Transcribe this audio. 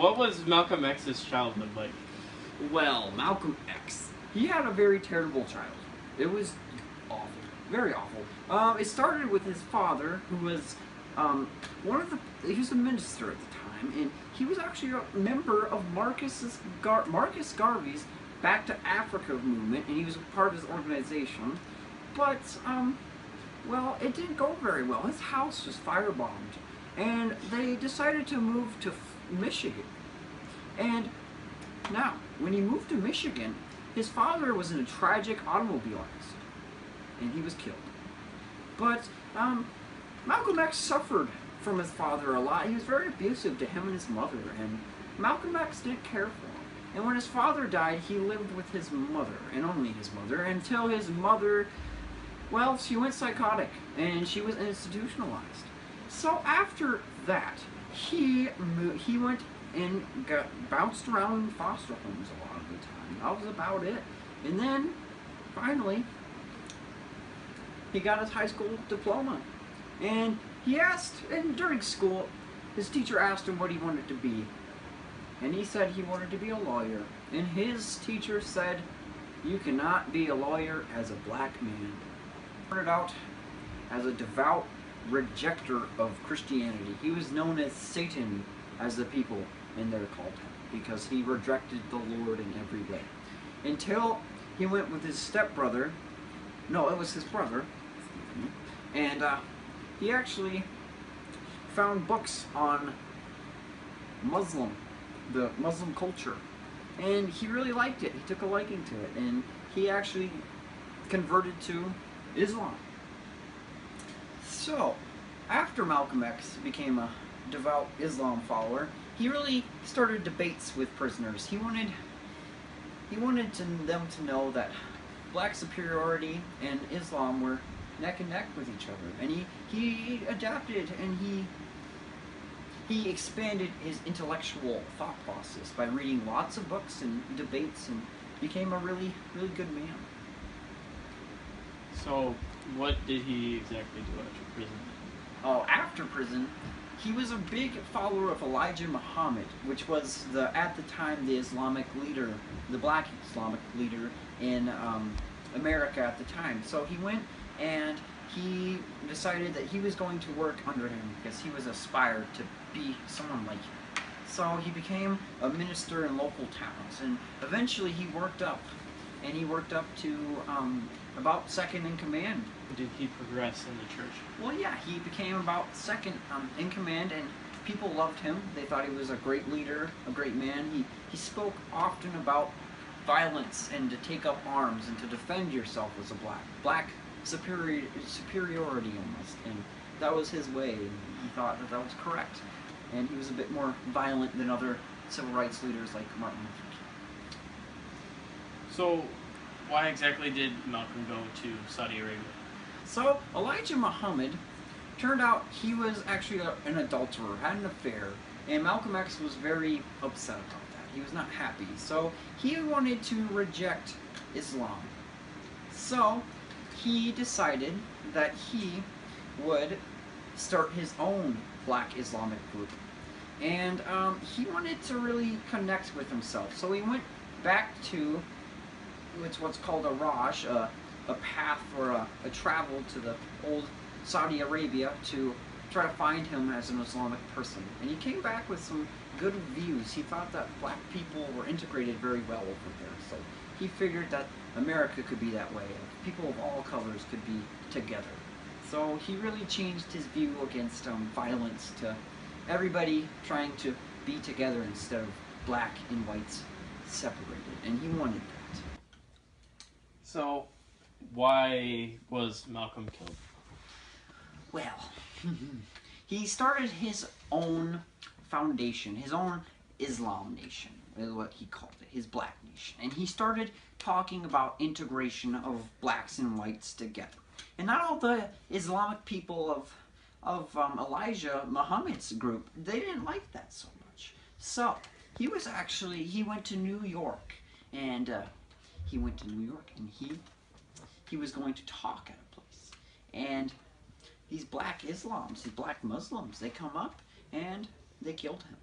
what was Malcolm X's childhood like? Well, Malcolm X, he had a very terrible childhood. It was awful, very awful. It started with his father, who was he was a minister at the time, and he was actually a member of Marcus Garvey's Back to Africa movement, and he was a part of his organization. But well, it didn't go very well. His house was firebombed, and they decided to move to Michigan. And now, when he moved to Michigan, his father was in a tragic automobile accident, and he was killed. But Malcolm X suffered from his father a lot. He was very abusive to him and his mother, and Malcolm X didn't care for him. And when his father died, he lived with his mother, and only his mother, until his mother, well, she went psychotic, and she was institutionalized. So after that, he went and got bounced around in foster homes a lot of the time. That was about it. And then, finally, he got his high school diploma. And he asked, and during school, his teacher asked him what he wanted to be. And he said he wanted to be a lawyer. And his teacher said, "You cannot be a lawyer as a black man." He started out as a devout rejecter of Christianity. He was known as Satan as the people in there called him, because he rejected the Lord in every way. Until he went with his stepbrother, no, it was his brother, and he actually found books on the Muslim culture, and he really liked it. He took a liking to it, and he actually converted to Islam. So, after Malcolm X became a devout Islam follower, he really started debates with prisoners. He wanted them to know that black superiority and Islam were neck and neck with each other. And he adapted, and he expanded his intellectual thought process by reading lots of books and debates, and became a really, really good man. So, what did he exactly do after prison? Oh, after prison, he was a big follower of Elijah Muhammad, which was at the time the Islamic leader, the black Islamic leader in America at the time. So he went and he decided that he was going to work under him because he was aspired to be someone like him. So he became a minister in local towns, and eventually he worked up, and he worked up to about second in command. Did he progress in the church? Well, yeah, he became about second in command, and people loved him. They thought he was a great leader, a great man. He spoke often about violence and to take up arms and to defend yourself as a black superiority almost, and that was his way, and he thought that was correct. And he was a bit more violent than other civil rights leaders like Martin Luther King. So, why exactly did Malcolm go to Saudi Arabia? So, Elijah Muhammad, turned out he was actually an adulterer, had an affair, and Malcolm X was very upset about that. He was not happy. So, he wanted to reject Islam. So, he decided that he would start his own black Islamic group. And he wanted to really connect with himself. So he went back to what's called a Raj, a path or a travel to the old Saudi Arabia to try to find him as an Islamic person. And he came back with some good views. He thought that black people were integrated very well over there. So he figured that America could be that way. People of all colors could be together. So he really changed his view against violence to everybody trying to be together instead of black and whites separated. And he wanted that. So, why was Malcolm killed? Well, he started his own foundation, his own Islam nation, is what he called it, his black nation. And he started talking about integration of blacks and whites together. And not all the Islamic people of Elijah Muhammad's group, they didn't like that so much. So, he went to New York, and he was going to talk at a place. And these black Muslims, they come up and they killed him.